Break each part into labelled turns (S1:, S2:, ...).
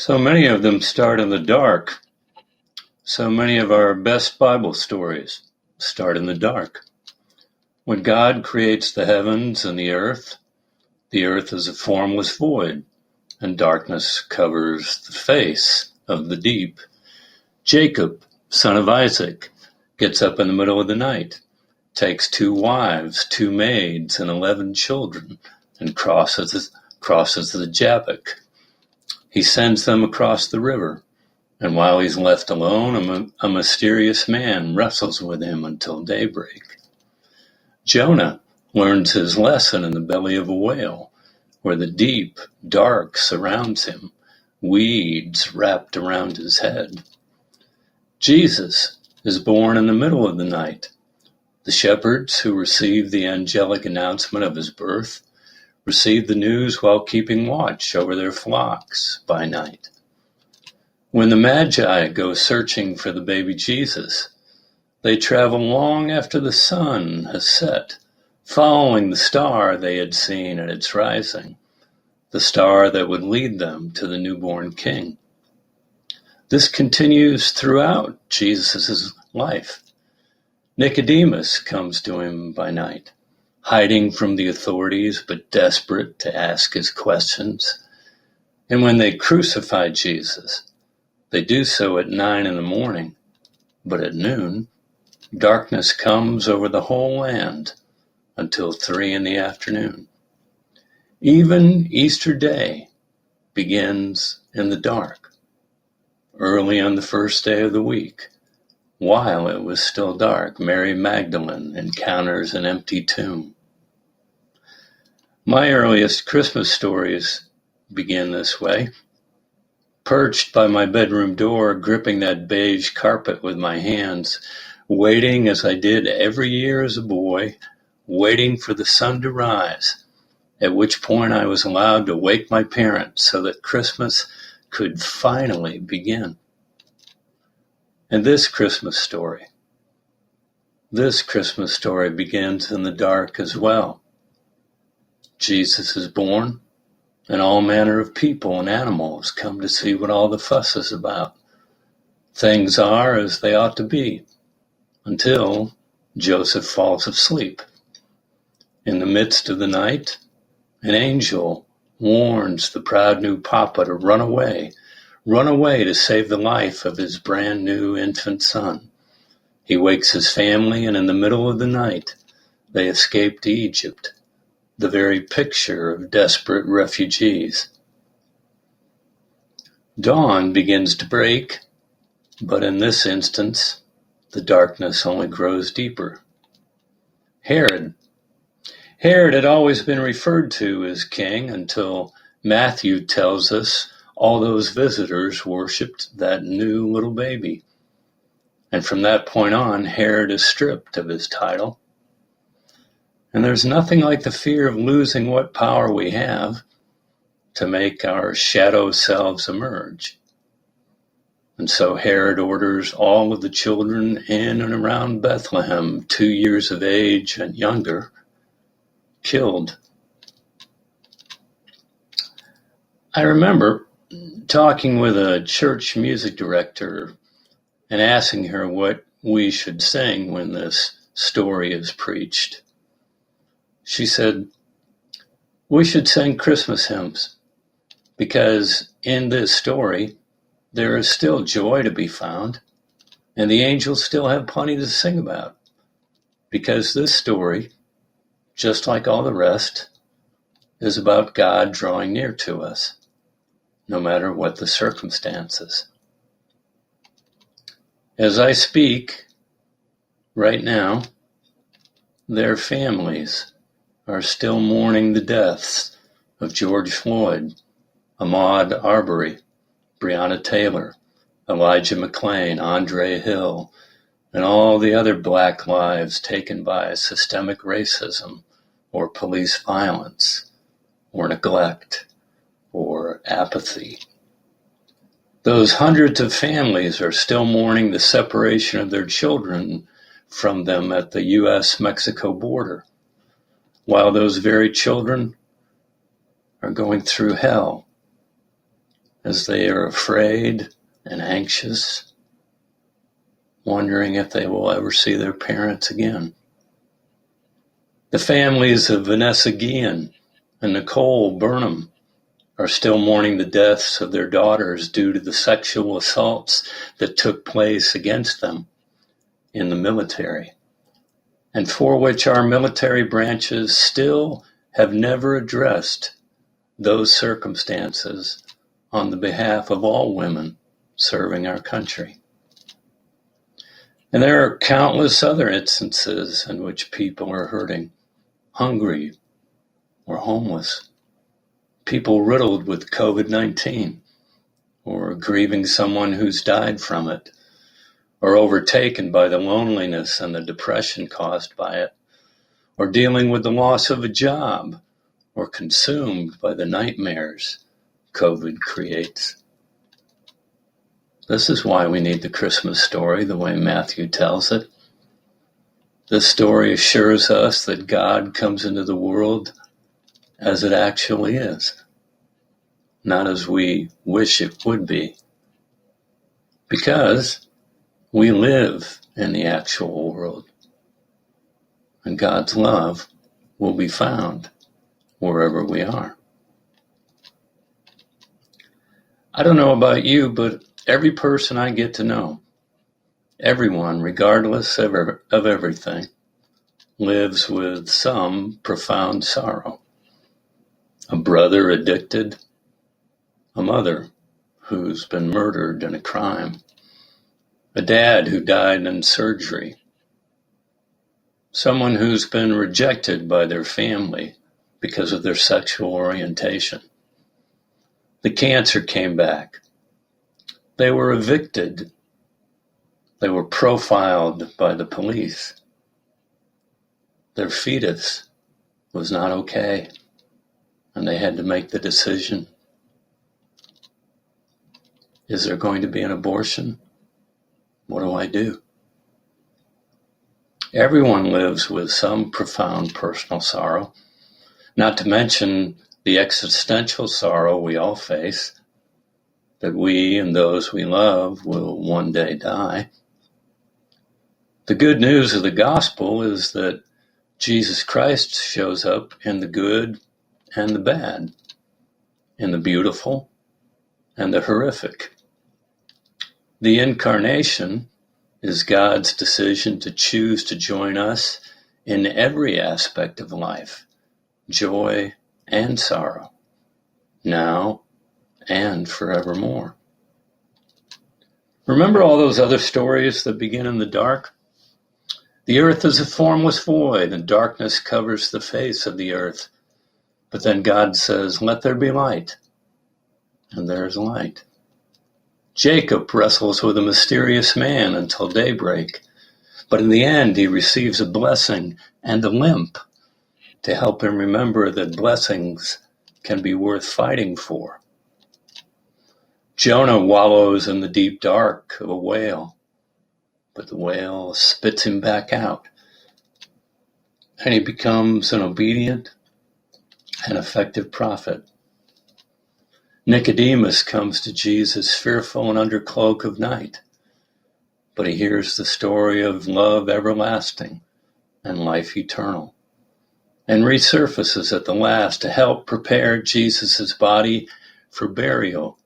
S1: So many of them start in the dark. So many of our best Bible stories start in the dark. When God creates the heavens and the earth is a formless void, and darkness covers the face of the deep. Jacob, son of Isaac, gets up in the middle of the night, takes 2 wives, 2 maids, and 11 children, and crosses the Jabbok. He sends them across the river. And while he's left alone, a mysterious man wrestles with him until daybreak. Jonah learns his lesson in the belly of a whale, where the deep, dark surrounds him, weeds wrapped around his head. Jesus is born in the middle of the night. The shepherds who receive the angelic announcement of his birth receive the news while keeping watch over their flocks by night. When the Magi go searching for the baby Jesus, they travel long after the sun has set, following the star they had seen at its rising, the star that would lead them to the newborn king. This continues throughout Jesus' life. Nicodemus comes to him by night, hiding from the authorities but desperate to ask his questions. And when they crucify Jesus, they do so at 9 a.m, but at noon, darkness comes over the whole land until 3 p.m. Even Easter Day begins in the dark, early on the first day of the week. While it was still dark, Mary Magdalene encounters an empty tomb. My earliest Christmas stories begin this way. Perched by my bedroom door, gripping that beige carpet with my hands, waiting as I did every year as a boy, waiting for the sun to rise, at which point I was allowed to wake my parents so that Christmas could finally begin. And this Christmas story begins in the dark as well. Jesus is born, and all manner of people and animals come to see what all the fuss is about. Things are as they ought to be, until Joseph falls asleep. In the midst of the night, an angel warns the proud new papa to run away to save the life of his brand new infant son. He wakes his family, and in the middle of the night, they escape to Egypt, the very picture of desperate refugees. Dawn begins to break, but in this instance, the darkness only grows deeper. Herod had always been referred to as king until Matthew tells us all those visitors worshipped that new little baby. And from that point on, Herod is stripped of his title. And there's nothing like the fear of losing what power we have to make our shadow selves emerge. And so Herod orders all of the children in and around Bethlehem, 2 years of age and younger, killed. I remember talking with a church music director and asking her what we should sing when this story is preached. She said, we should sing Christmas hymns, because in this story, there is still joy to be found, and the angels still have plenty to sing about, because this story, just like all the rest, is about God drawing near to us, no matter what the circumstances. As I speak right now, their families are still mourning the deaths of George Floyd, Ahmaud Arbery, Breonna Taylor, Elijah McClain, Andre Hill, and all the other black lives taken by systemic racism or police violence or neglect or apathy. Those hundreds of families are still mourning the separation of their children from them at the U.S.-Mexico border, while those very children are going through hell as they are afraid and anxious, wondering if they will ever see their parents again. The families of Vanessa Guillen and Nicole Burnham are still mourning the deaths of their daughters due to the sexual assaults that took place against them in the military, and for which our military branches still have never addressed those circumstances on the behalf of all women serving our country. And there are countless other instances in which people are hurting, hungry, or homeless. People riddled with COVID-19, or grieving someone who's died from it, or overtaken by the loneliness and the depression caused by it, or dealing with the loss of a job, or consumed by the nightmares COVID creates. This is why we need the Christmas story the way Matthew tells it. This story assures us that God comes into the world as it actually is, not as we wish it would be, because we live in the actual world, and God's love will be found wherever we are. I don't know about you, but every person I get to know, everyone, regardless of everything, lives with some profound sorrow. A brother addicted, a mother who's been murdered in a crime, a dad who died in surgery, someone who's been rejected by their family because of their sexual orientation. The cancer came back. They were evicted. They were profiled by the police. Their fetus was not okay, and they had to make the decision. Is there going to be an abortion? What do I do? Everyone lives with some profound personal sorrow, not to mention the existential sorrow we all face, that we and those we love will one day die. The good news of the gospel is that Jesus Christ shows up in the good and the bad, in the beautiful and the horrific. The incarnation is God's decision to choose to join us in every aspect of life, joy and sorrow, now and forevermore. Remember all those other stories that begin in the dark? The earth is a formless void, and darkness covers the face of the earth. But then God says, "Let there be light," and there is light. Jacob wrestles with a mysterious man until daybreak, but in the end he receives a blessing and a limp to help him remember that blessings can be worth fighting for. Jonah wallows in the deep dark of a whale, but the whale spits him back out, and he becomes an obedient and effective prophet. Nicodemus comes to Jesus fearful and under cloak of night, but he hears the story of love everlasting and life eternal, and resurfaces at the last to help prepare Jesus' body for burial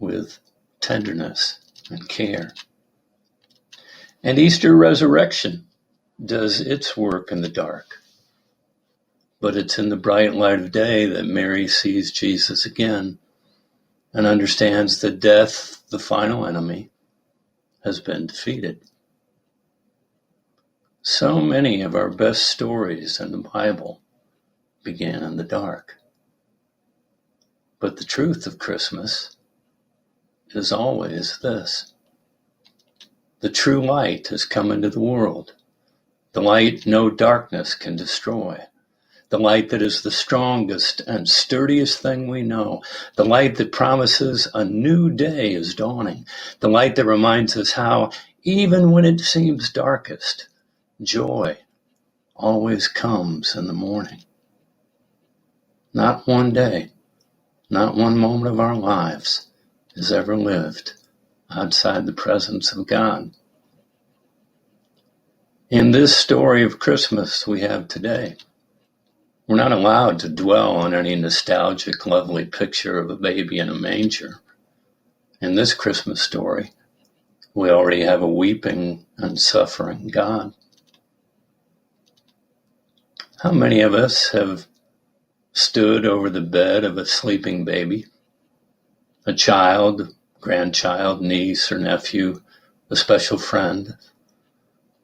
S1: with tenderness and care. And Easter resurrection does its work in the dark, but it's in the bright light of day that Mary sees Jesus again and understands that death, the final enemy, has been defeated. So many of our best stories in the Bible began in the dark. But the truth of Christmas is always this: the true light has come into the world, the light no darkness can destroy, the light that is the strongest and sturdiest thing we know, the light that promises a new day is dawning, the light that reminds us how, even when it seems darkest, joy always comes in the morning. Not one day, Not one moment of our lives is ever lived outside the presence of God. In this story of Christmas we have today, we're not allowed to dwell on any nostalgic, lovely picture of a baby in a manger. In this Christmas story, we already have a weeping and suffering God. How many of us have stood over the bed of a sleeping baby, a child, grandchild, niece or nephew, a special friend,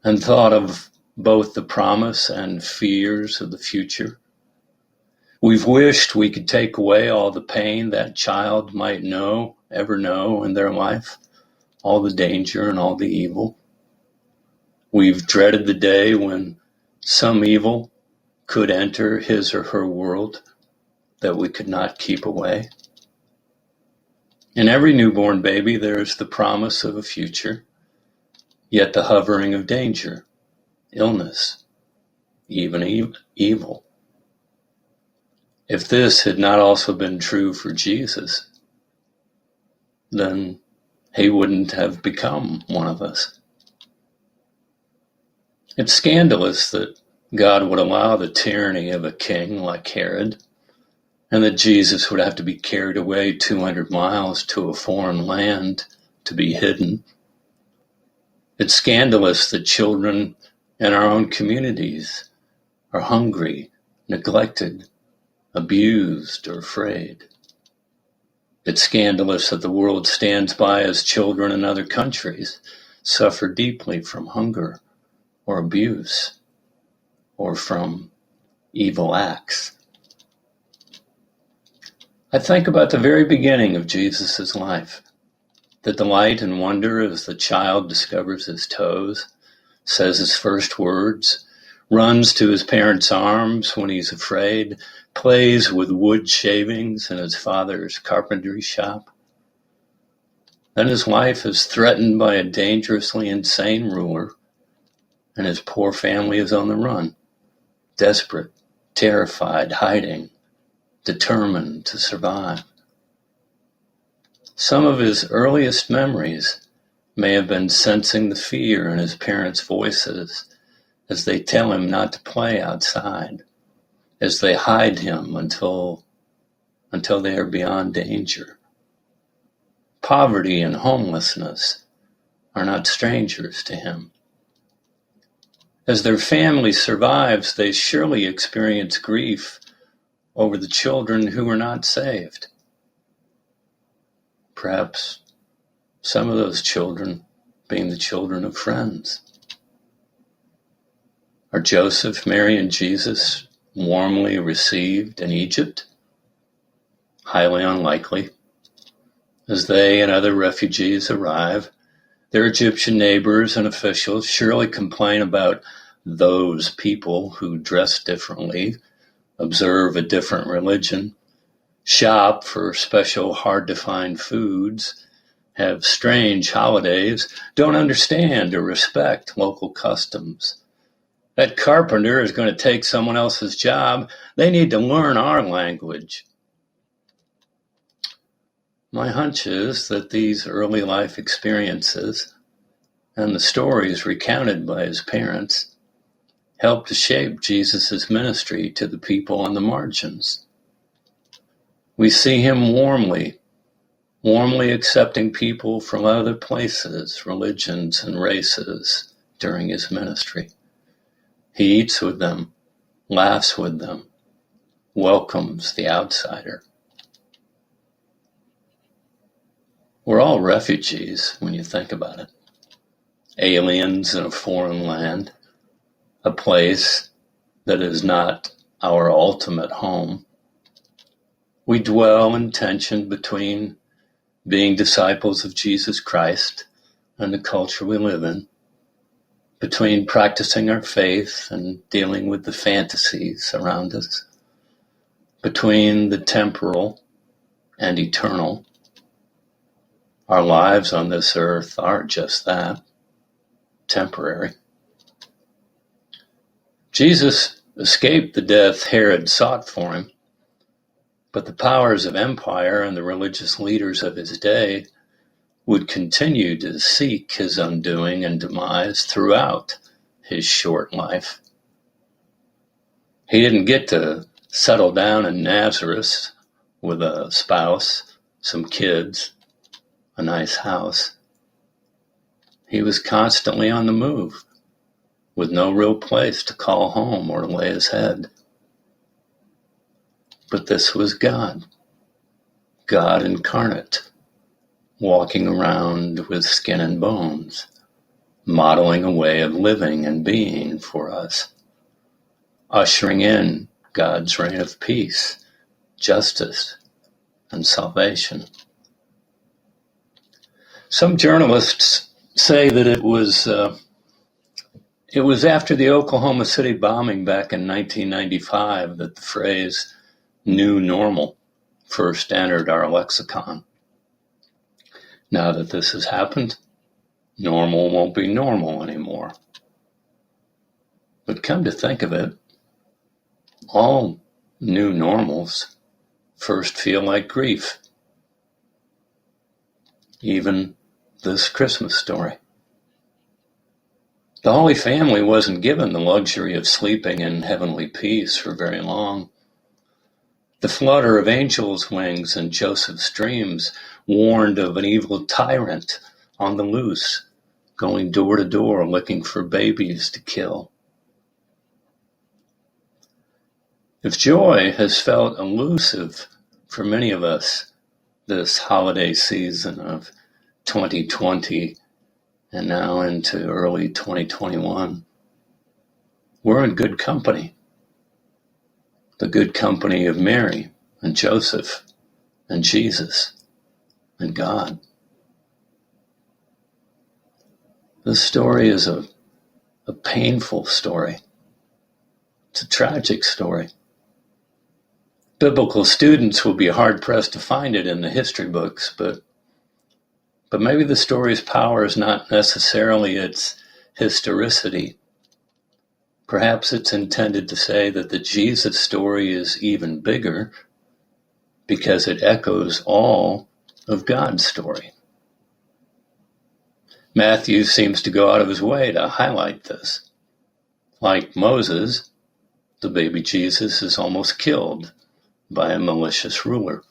S1: and thought of both the promise and fears of the future? We've wished we could take away all the pain that child might ever know in their life, all the danger and all the evil. We've dreaded the day when some evil could enter his or her world that we could not keep away. In every newborn baby, there is the promise of a future, yet the hovering of danger, illness, even evil. If this had not also been true for Jesus, then he wouldn't have become one of us. It's scandalous that God would allow the tyranny of a king like Herod, and that Jesus would have to be carried away 200 miles to a foreign land to be hidden. It's scandalous that children in our own communities are hungry, neglected, abused, or afraid. It's scandalous that the world stands by as children in other countries suffer deeply from hunger or abuse or from evil acts. I think about the very beginning of Jesus' life, the delight and wonder as the child discovers his toes, says his first words, runs to his parents' arms when he's afraid, plays with wood shavings in his father's carpentry shop. Then his life is threatened by a dangerously insane ruler, and his poor family is on the run, desperate, terrified, hiding, determined to survive. Some of his earliest memories may have been sensing the fear in his parents' voices as they tell him not to play outside, as they hide him until they are beyond danger. Poverty and homelessness are not strangers to him. As their family survives, they surely experience grief over the children who were not saved. Perhaps some of those children being the children of friends. Are Joseph, Mary, and Jesus warmly received in Egypt? Highly unlikely. As they and other refugees arrive, their Egyptian neighbors and officials surely complain about those people who dress differently, observe a different religion, shop for special hard-to-find foods, have strange holidays, don't understand or respect local customs. That carpenter is going to take someone else's job. They need to learn our language. My hunch is that these early life experiences and the stories recounted by his parents helped to shape Jesus' ministry to the people on the margins. We see him warmly accepting people from other places, religions, and races during his ministry. He eats with them, laughs with them, welcomes the outsider. We're all refugees when you think about it. Aliens in a foreign land, a place that is not our ultimate home. We dwell in tension between being disciples of Jesus Christ and the culture we live in, between practicing our faith and dealing with the fantasies around us, between the temporal and eternal. Our lives on this earth are just that, temporary. Jesus escaped the death Herod sought for him. But the powers of empire and the religious leaders of his day would continue to seek his undoing and demise throughout his short life. He didn't get to settle down in Nazareth with a spouse, some kids, a nice house. He was constantly on the move, with no real place to call home or to lay his head. But this was God, God incarnate, walking around with skin and bones, modeling a way of living and being for us, ushering in God's reign of peace, justice, and salvation. Some journalists say that it was after the Oklahoma City bombing back in 1995 that the phrase "new normal" first entered our lexicon. Now that this has happened, normal won't be normal anymore. But come to think of it, all new normals first feel like grief. Even this Christmas story. The Holy Family wasn't given the luxury of sleeping in heavenly peace for very long. The flutter of angels' wings and Joseph's dreams warned of an evil tyrant on the loose, going door to door looking for babies to kill. If joy has felt elusive for many of us this holiday season of 2020 and now into early 2021, we're in good company. The good company of Mary and Joseph and Jesus and God. This story is a painful story. It's a tragic story. Biblical students will be hard-pressed to find it in the history books, but maybe the story's power is not necessarily its historicity. Perhaps it's intended to say that the Jesus story is even bigger because it echoes all of God's story. Matthew seems to go out of his way to highlight this. Like Moses, the baby Jesus is almost killed by a malicious ruler.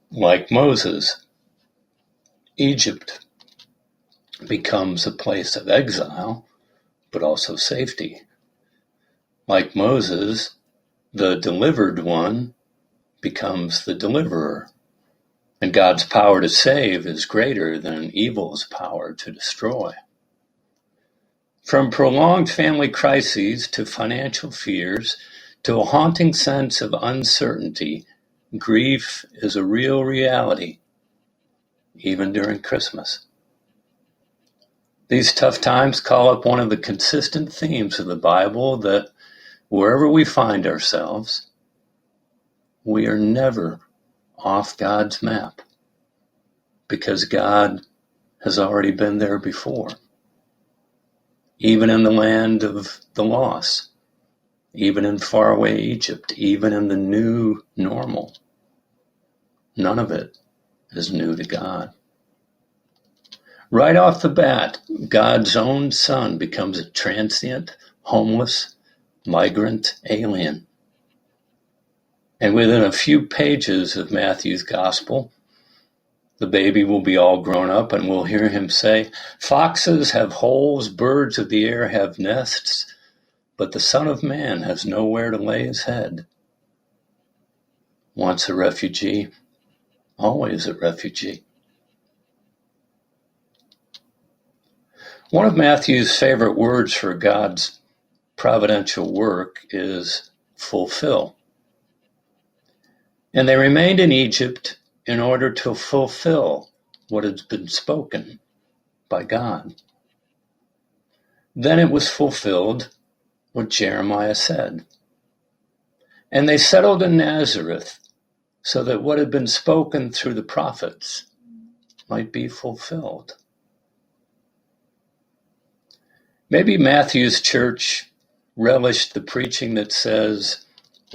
S1: Like Moses, Egypt becomes a place of exile, but also safety. Like Moses, the delivered one becomes the deliverer, and God's power to save is greater than evil's power to destroy. From prolonged family crises to financial fears to a haunting sense of uncertainty, grief is a real reality, even during Christmas. These tough times call up one of the consistent themes of the Bible that wherever we find ourselves, we are never off God's map because God has already been there before. Even in the land of the lost, even in faraway Egypt, even in the new normal, none of it is new to God. Right off the bat, God's own Son becomes a transient, homeless, migrant alien. And within a few pages of Matthew's Gospel, the baby will be all grown up and we'll hear him say, "Foxes have holes, birds of the air have nests, but the Son of Man has nowhere to lay his head." Once a refugee, always a refugee. One of Matthew's favorite words for God's providential work is fulfill. And they remained in Egypt in order to fulfill what had been spoken by God. Then it was fulfilled what Jeremiah said. And they settled in Nazareth so that what had been spoken through the prophets might be fulfilled. Maybe Matthew's church relished the preaching that says,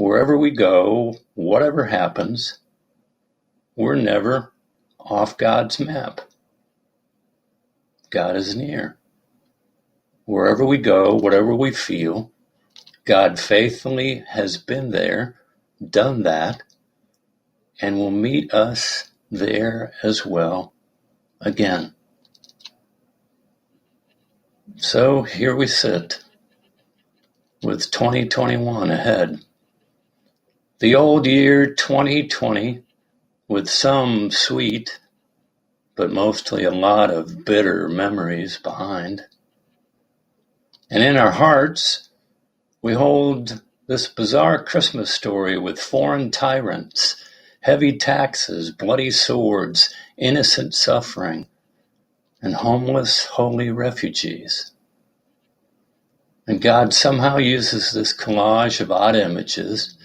S1: Wherever we go, whatever happens, we're never off God's map. God is near. Wherever we go, whatever we feel, God faithfully has been there, done that, and will meet us there as well again. So here we sit, with 2021 ahead. The old year 2020, with some sweet, but mostly a lot of bitter memories behind. And in our hearts, we hold this bizarre Christmas story with foreign tyrants, heavy taxes, bloody swords, innocent suffering, and homeless, holy refugees. And God somehow uses this collage of odd images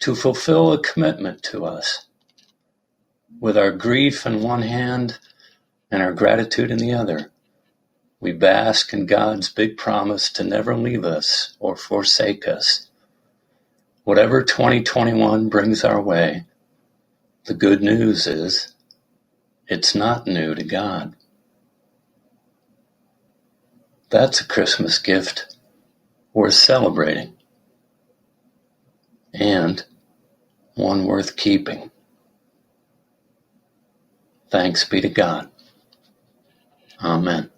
S1: to fulfill a commitment to us, with our grief in one hand and our gratitude in the other. We bask in God's big promise to never leave us or forsake us. Whatever 2021 brings our way, the good news is it's not new to God. That's a Christmas gift worth celebrating, and one worth keeping. Thanks be to God. Amen.